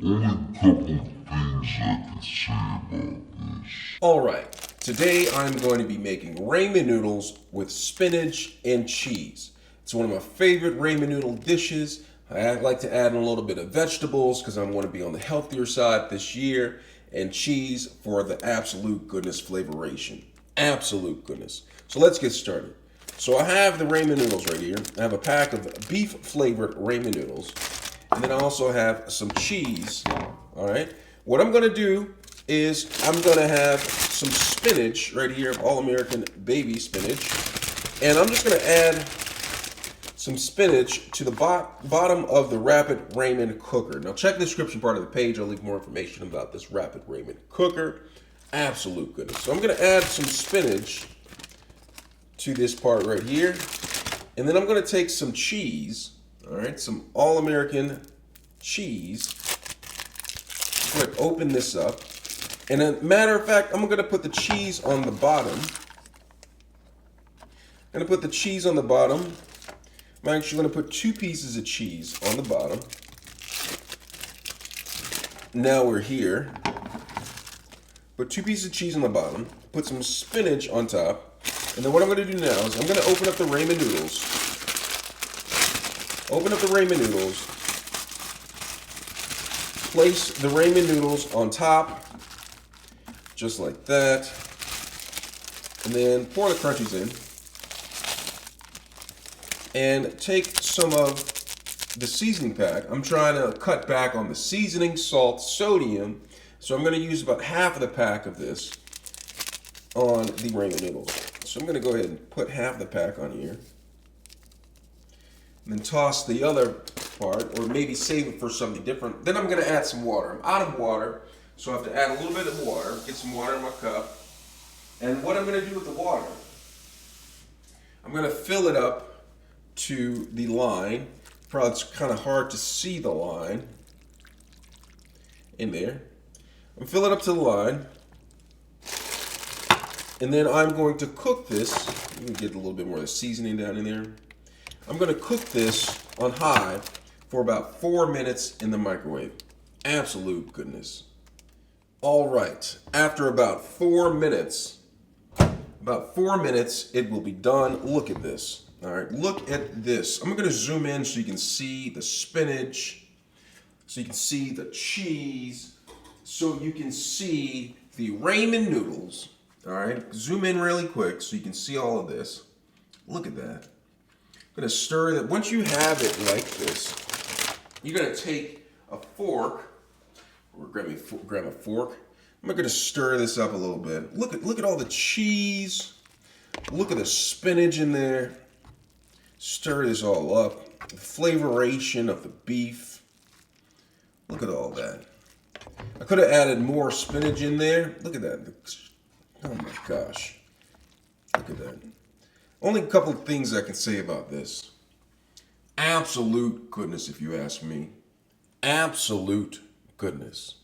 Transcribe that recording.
Only a couple things I can say about this. Alright, today I'm going to be making ramen noodles with spinach and cheese. It's one of my favorite ramen noodle dishes. I like to add in a little bit of vegetables because I want to be on the healthier side this year, and cheese for the absolute goodness flavoration. Absolute goodness. So let's get started. So I have the ramen noodles right here. I have a pack of beef flavored ramen noodles. And then I also have some cheese. All right. What I'm going to do is I'm going to have some spinach right here, All American baby spinach. And I'm just going to add some spinach to the bottom of the Rapid Ramen cooker. Now check the description part of the page. I'll leave more information about this Rapid Ramen cooker. Absolute goodness. So I'm going to add some spinach to this part right here. And then I'm going to take some cheese. All right, some All-American cheese. I'm going to open this up. And a matter of fact, I'm going to put the cheese on the bottom. I'm going to put the cheese on the bottom. I'm actually going to put 2 pieces of cheese on the bottom. Now we're here. Put 2 pieces of cheese on the bottom. Put some spinach on top. And then what I'm going to do now is I'm going to open up the ramen noodles. Open up the ramen noodles. Place the ramen noodles on top, just like that. And then pour the crunchies in. And take some of the seasoning pack. I'm trying to cut back on the seasoning, salt, sodium. So I'm going to use about half of the pack of this on the ramen noodles. So I'm going to go ahead and put half the pack on here. And then toss the other part, or maybe save it for something different. Then I'm going to add some water. I'm out of water, so I have to add a little bit of water. Get some water in my cup. And what I'm going to do with the water, I'm going to fill it up to the line. Probably it's kind of hard to see the line in there. I'm fill it up to the line. And then I'm going to cook this. Let me get a little bit more of the seasoning down in there. I'm going to cook this on high for about 4 minutes in the microwave. Absolute goodness. All right, after about 4 minutes, it will be done. Look at this. All right, look at this. I'm going to zoom in so you can see the spinach, so you can see the cheese, so you can see the ramen noodles. All right, zoom in really quick so you can see all of this. Look at that. I'm going to stir that. Once you have it like this, you're going to take a fork, or grab a fork. I'm going to stir this up a little bit. Look at all the cheese. Look at the spinach in there. Stir this all up. The flavoration of the beef. Look at all that. I could have added more spinach in there. Look at that. Oh my gosh. Look at that. Only a couple of things I can say about this. Absolute goodness, if you ask me. Absolute goodness.